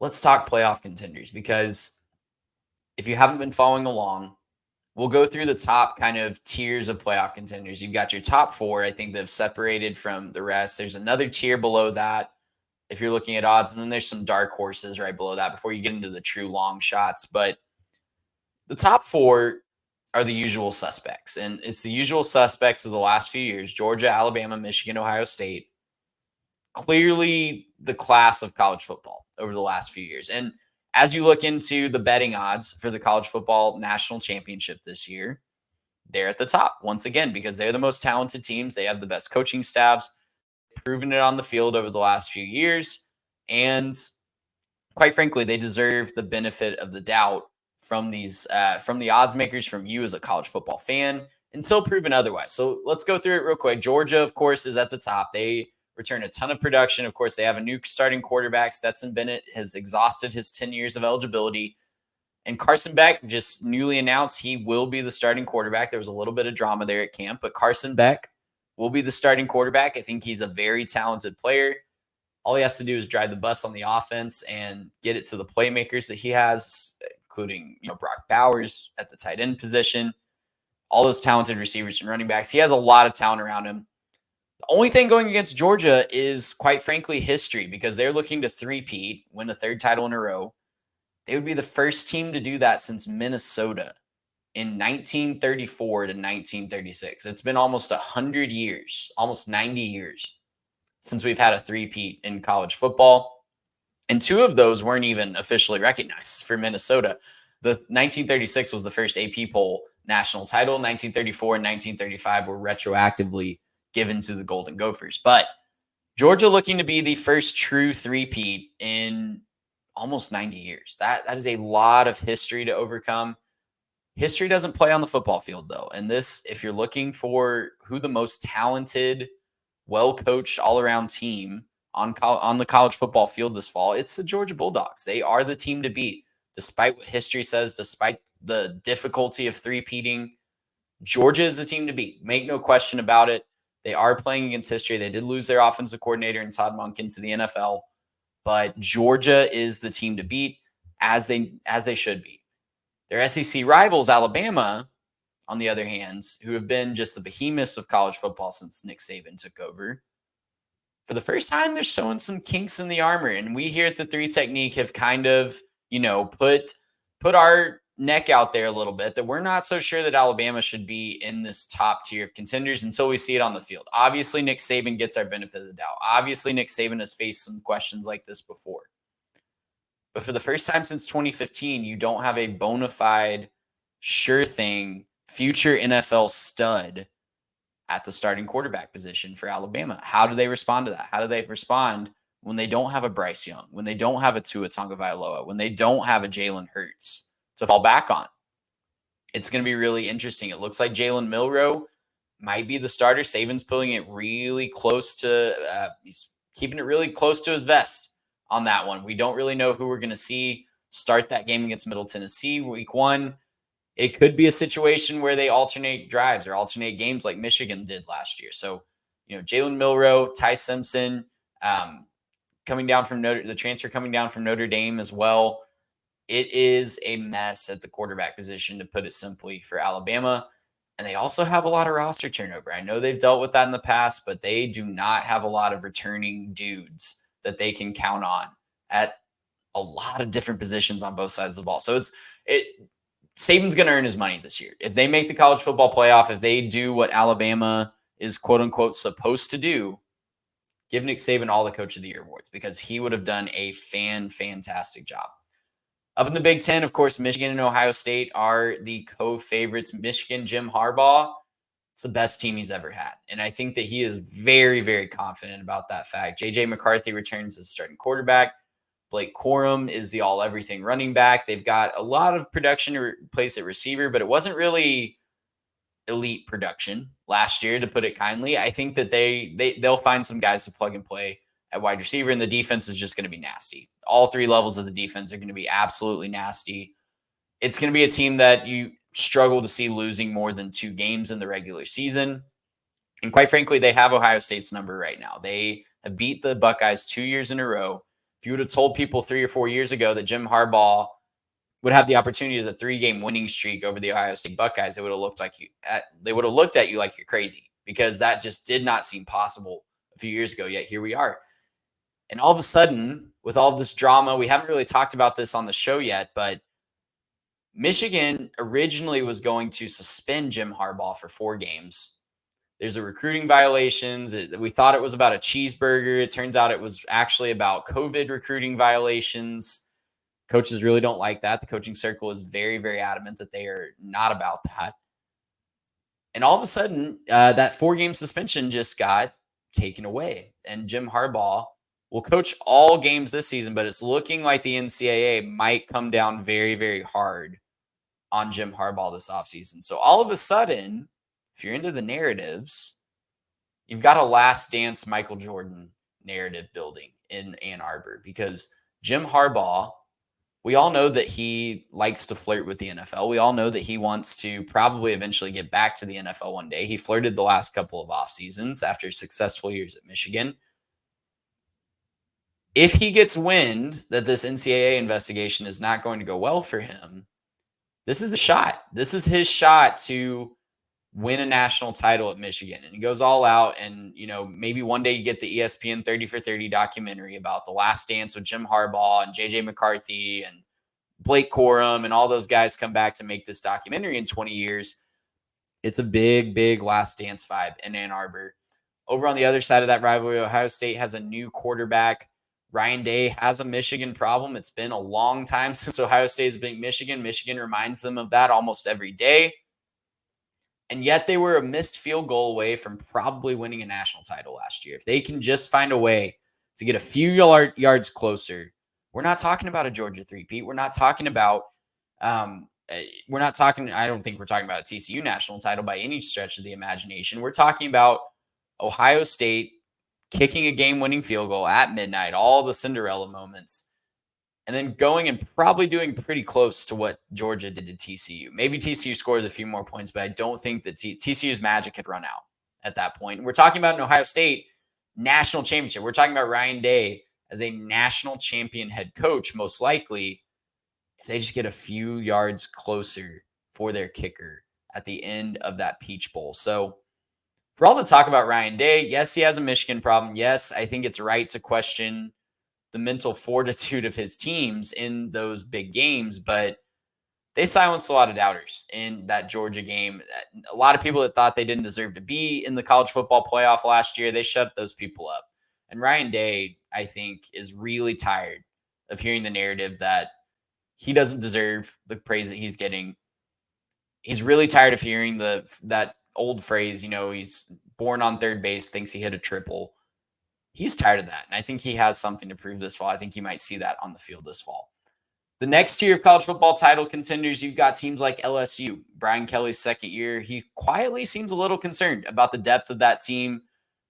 let's talk playoff contenders because if you haven't been following along, we'll go through the top kind of tiers of playoff contenders. You've got your top four. I think they've separated from the rest. There's another tier below that if you're looking at odds, and then there's some dark horses right below that before you get into the true long shots. But the top four are the usual suspects, and it's the usual suspects of the last few years: Georgia, Alabama, Michigan, Ohio State. Clearly the class of college football over the last few years. And as you look into the betting odds for the college football national championship this year, they're at the top once again because they're the most talented teams. They have the best coaching staffs, proven it on the field over the last few years. And quite frankly, they deserve the benefit of the doubt from from the odds makers, from you as a college football fan, until proven otherwise. So let's go through it real quick. Georgia, of course, is at the top. They return a ton of production. Of course, they have a new starting quarterback. Stetson Bennett has exhausted his 10 years of eligibility. And Carson Beck just newly announced he will be the starting quarterback. There was a little bit of drama there at camp, but Carson Beck will be the starting quarterback. I think he's a very talented player. All he has to do is drive the bus on the offense and get it to the playmakers that he has, including Brock Bowers at the tight end position, all those talented receivers and running backs. He has a lot of talent around him. The only thing going against Georgia is, quite frankly, history, because they're looking to three-peat, win a third title in a row. They would be the first team to do that since Minnesota in 1934 to 1936. It's been almost 100 years, almost 90 years since we've had a three-peat in college football. And two of those weren't even officially recognized for Minnesota. The 1936 was the first AP poll national title. 1934 and 1935 were retroactively given to the Golden Gophers. But Georgia looking to be the first true three-peat in almost 90 years. That is a lot of history to overcome. History doesn't play on the football field, though. And this, if you're looking for who the most talented, well-coached, all-around team on the college football field this fall, it's the Georgia Bulldogs. They are the team to beat. Despite what history says, despite the difficulty of three-peating, Georgia is the team to beat. Make no question about it. They are playing against history. They did lose their offensive coordinator in Todd Monken to the NFL, but Georgia is the team to beat, as they should be. Their SEC rivals, Alabama, on the other hand, who have been just the behemoths of college football since Nick Saban took over, for the first time, they're showing some kinks in the armor. And we here at the Three Technique have kind of, put our neck out there a little bit that we're not so sure that Alabama should be in this top tier of contenders until we see it on the field. Obviously, Nick Saban gets our benefit of the doubt. Obviously, Nick Saban has faced some questions like this before. But for the first time since 2015, you don't have a bona fide, sure thing, future NFL stud at the starting quarterback position for Alabama. How do they respond to that? How do they respond when they don't have a Bryce Young, when they don't have a Tua Tagovailoa, when they don't have a Jalen Hurts to fall back on? It's going to be really interesting. It looks like Jalen Milroe might be the starter. Saban's pulling it really close to, he's keeping it really close to his vest on that one. We don't really know who we're going to see start that game against Middle Tennessee week 1. It could be a situation where they alternate drives or alternate games like Michigan did last year. So, Jalen Milroe, Ty Simpson, coming down from the transfer coming down from Notre Dame as well. It is a mess at the quarterback position, to put it simply, for Alabama. And they also have a lot of roster turnover. I know they've dealt with that in the past, but they do not have a lot of returning dudes that they can count on at a lot of different positions on both sides of the ball. So Saban's going to earn his money this year. If they make the college football playoff, if they do what Alabama is quote unquote supposed to do, give Nick Saban all the Coach of the Year awards, because he would have done a fantastic job. Up in the Big Ten, of course, Michigan and Ohio State are the co-favorites. Michigan, Jim Harbaugh, it's the best team he's ever had. And I think that he is very confident about that fact. J.J. McCarthy returns as starting quarterback. Blake Corum is the all-everything running back. They've got a lot of production to replace at receiver, but it wasn't really elite production last year, to put it kindly. I think that they'll find some guys to plug and play at wide receiver, and the defense is just going to be nasty. All three levels of the defense are going to be absolutely nasty. It's going to be a team that you struggle to see losing more than 2 games in the regular season. And quite frankly, they have Ohio State's number right now. They have beat the Buckeyes 2 years in a row. If you would have told people 3 or 4 years ago that Jim Harbaugh would have the opportunity as a 3-game winning streak over the Ohio State Buckeyes, they would have looked at you like you're crazy, because that just did not seem possible a few years ago. Yet here we are. And all of a sudden, with all of this drama, we haven't really talked about this on the show yet, but Michigan originally was going to suspend Jim Harbaugh for 4 games. There's a recruiting violations. We thought it was about a cheeseburger. It turns out it was actually about COVID recruiting violations. Coaches really don't like that. The coaching circle is very, very adamant that they are not about that. And all of a sudden, that 4-game suspension just got taken away. And Jim Harbaugh will coach all games this season, but it's looking like the NCAA might come down very, very hard on Jim Harbaugh this offseason. So all of a sudden, if you're into the narratives, you've got a Last Dance Michael Jordan narrative building in Ann Arbor, because Jim Harbaugh, we all know that he likes to flirt with the NFL. We all know that he wants to probably eventually get back to the NFL one day. He flirted the last couple of off seasons after successful years at Michigan. If he gets wind that this NCAA investigation is not going to go well for him, this is a shot. This is his shot to win a national title at Michigan. And he goes all out, and, maybe one day you get the ESPN 30 for 30 documentary about the Last Dance with Jim Harbaugh and JJ McCarthy and Blake Corum and all those guys come back to make this documentary in 20 years. It's a big, big Last Dance vibe in Ann Arbor. Over on the other side of that rivalry, Ohio State has a new quarterback. Ryan Day has a Michigan problem. It's been a long time since Ohio State has beat Michigan. Michigan reminds them of that almost every day. And yet they were a missed field goal away from probably winning a national title last year. If they can just find a way to get a few yards closer, we're not talking about a Georgia three-peat. We're not talking about I don't think we're talking about a TCU national title by any stretch of the imagination. We're talking about Ohio State kicking a game-winning field goal at midnight, all the Cinderella moments, and then going and probably doing pretty close to what Georgia did to TCU. Maybe TCU scores a few more points, but I don't think that TCU's magic had run out at that point. And we're talking about an Ohio State national championship. We're talking about Ryan Day as a national champion head coach, most likely, if they just get a few yards closer for their kicker at the end of that Peach Bowl. So for all the talk about Ryan Day, yes, he has a Michigan problem. Yes, I think it's right to question the mental fortitude of his teams in those big games, but they silenced a lot of doubters in that Georgia game. A lot of people that thought they didn't deserve to be in the college football playoff last year, they shut those people up. And Ryan Day, I think, is really tired of hearing the narrative that he doesn't deserve the praise that he's getting. He's really tired of hearing that old phrase, he's born on third base, thinks he hit a triple. He's tired of that, and I think he has something to prove this fall. I think you might see that on the field this fall. The next tier of college football title contenders, you've got teams like LSU. Brian Kelly's second year, he quietly seems a little concerned about the depth of that team,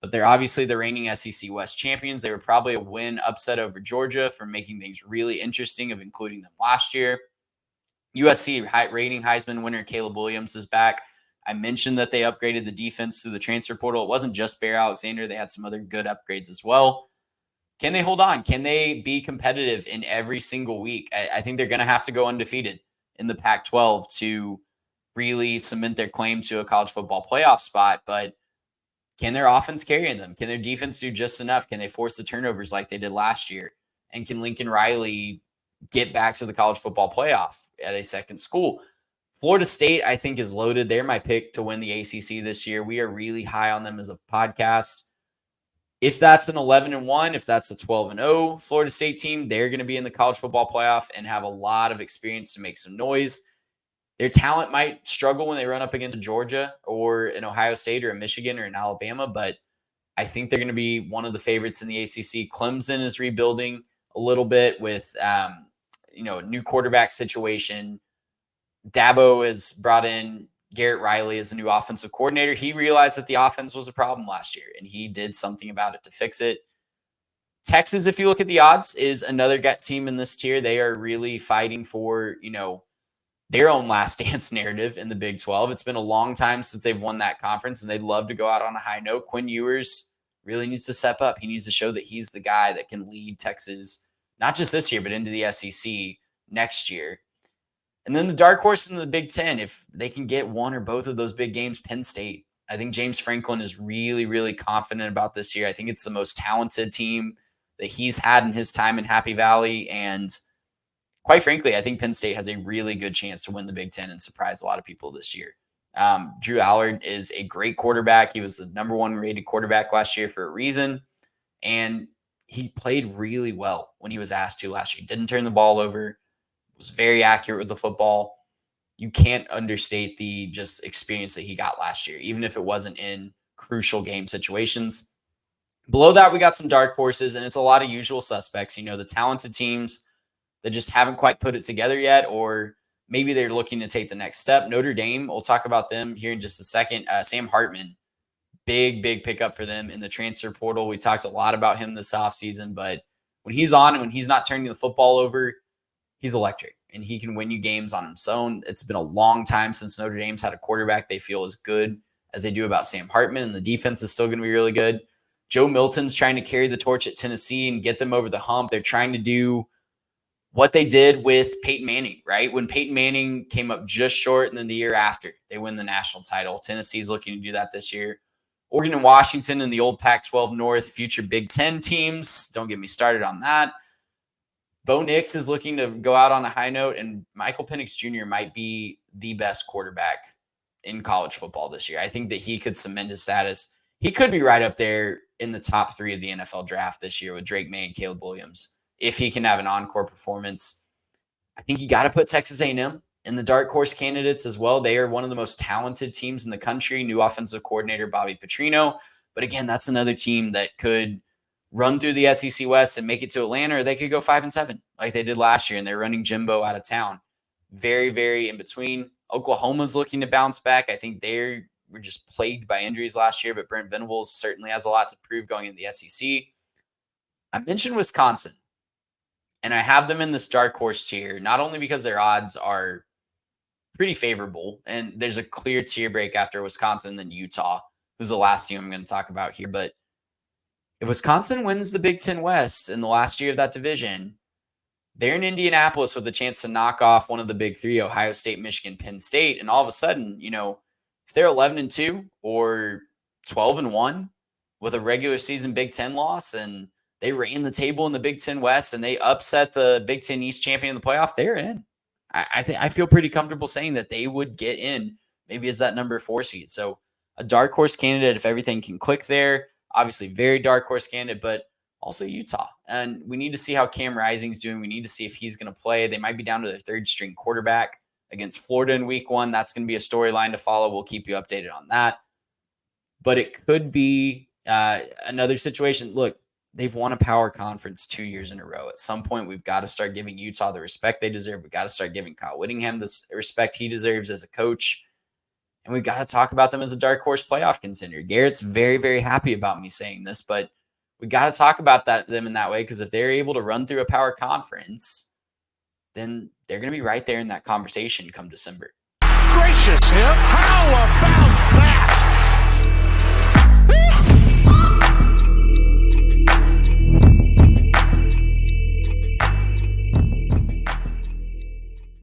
but they're obviously the reigning SEC West champions. They were probably a win upset over Georgia for making things really interesting of including them last year. USC reigning Heisman winner Caleb Williams is back. I mentioned that they upgraded the defense through the transfer portal. It wasn't just Bear Alexander. They had some other good upgrades as well. Can they hold on? Can they be competitive in every single week? I think they're going to have to go undefeated in the Pac-12 to really cement their claim to a college football playoff spot. But can their offense carry them? Can their defense do just enough? Can they force the turnovers like they did last year? And can Lincoln Riley get back to the college football playoff at a second school? Florida State, I think, is loaded. They're my pick to win the ACC this year. We are really high on them as a podcast. If that's an 11-1, if that's a 12-0 Florida State team, they're going to be in the college football playoff and have a lot of experience to make some noise. Their talent might struggle when they run up against Georgia or an Ohio State or a Michigan or an Alabama, but I think they're going to be one of the favorites in the ACC. Clemson is rebuilding a little bit with a new quarterback situation. Dabo has brought in Garrett Riley as a new offensive coordinator. He realized that the offense was a problem last year, and he did something about it to fix it. Texas, if you look at the odds, is another team in this tier. They are really fighting for, their own last dance narrative in the Big 12. It's been a long time since they've won that conference, and they'd love to go out on a high note. Quinn Ewers really needs to step up. He needs to show that he's the guy that can lead Texas not just this year, but into the SEC next year. And then the dark horse in the Big Ten, if they can get one or both of those big games, Penn State. I think James Franklin is really, really confident about this year. I think it's the most talented team that he's had in his time in Happy Valley. And quite frankly, I think Penn State has a really good chance to win the Big Ten and surprise a lot of people this year. Drew Allard is a great quarterback. He was the number 1 rated quarterback last year for a reason. And he played really well when he was asked to last year. Didn't turn the ball over, was very accurate with the football. You can't understate the just experience that he got last year, even if it wasn't in crucial game situations. Below that, we got some dark horses, and it's a lot of usual suspects. The talented teams that just haven't quite put it together yet, or maybe they're looking to take the next step. Notre Dame, we'll talk about them here in just a second. Sam Hartman, big pickup for them in the transfer portal. We talked a lot about him this offseason, but when he's on and when he's not turning the football over, he's electric, and he can win you games on his own. It's been a long time since Notre Dame's had a quarterback they feel as good as they do about Sam Hartman, and the defense is still going to be really good. Joe Milton's trying to carry the torch at Tennessee and get them over the hump. They're trying to do what they did with Peyton Manning, right? When Peyton Manning came up just short, and then the year after, they win the national title. Tennessee's looking to do that this year. Oregon and Washington in the old Pac-12 North, future Big Ten teams. Don't get me started on that. Bo Nix is looking to go out on a high note, and Michael Penix Jr. might be the best quarterback in college football this year. I think that he could cement his status. He could be right up there in the top 3 of the NFL draft this year with Drake May and Caleb Williams, if he can have an encore performance. I think you got to put Texas A&M in the dark horse candidates as well. They are one of the most talented teams in the country. New offensive coordinator Bobby Petrino. But again, that's another team that could run through the SEC West and make it to Atlanta, or they could go 5-7 like they did last year, and they're running Jimbo out of town. Very, very in between. Oklahoma's looking to bounce back. I think they were just plagued by injuries last year, but Brent Venables certainly has a lot to prove going into the SEC. I mentioned Wisconsin, and I have them in this dark horse tier, not only because their odds are pretty favorable, and there's a clear tier break after Wisconsin, then Utah, who's the last team I'm going to talk about here. But if Wisconsin wins the Big Ten West in the last year of that division, they're in Indianapolis with a chance to knock off one of the big 3, Ohio State, Michigan, Penn State. And all of a sudden, if they're 11-2 or 12-1 with a regular season Big Ten loss, and they ran the table in the Big Ten West and they upset the Big Ten East champion in the playoff, they're in. I feel pretty comfortable saying that they would get in, maybe as that number 4 seed. So a dark horse candidate if everything can click there. Obviously, very dark horse candidate, but also Utah. And we need to see how Cam Rising's doing. We need to see if he's going to play. They might be down to their 3rd-string quarterback against Florida in week 1. That's going to be a storyline to follow. We'll keep you updated on that. But it could be another situation. Look, they've won a power conference 2 years in a row. At some point, we've got to start giving Utah the respect they deserve. We've got to start giving Kyle Whittingham the respect he deserves as a coach. And we've got to talk about them as a dark horse playoff contender. Garrett's very, very happy about me saying this, but we got to talk about them in that way, because if they're able to run through a power conference, then they're going to be right there in that conversation come December. Gracious,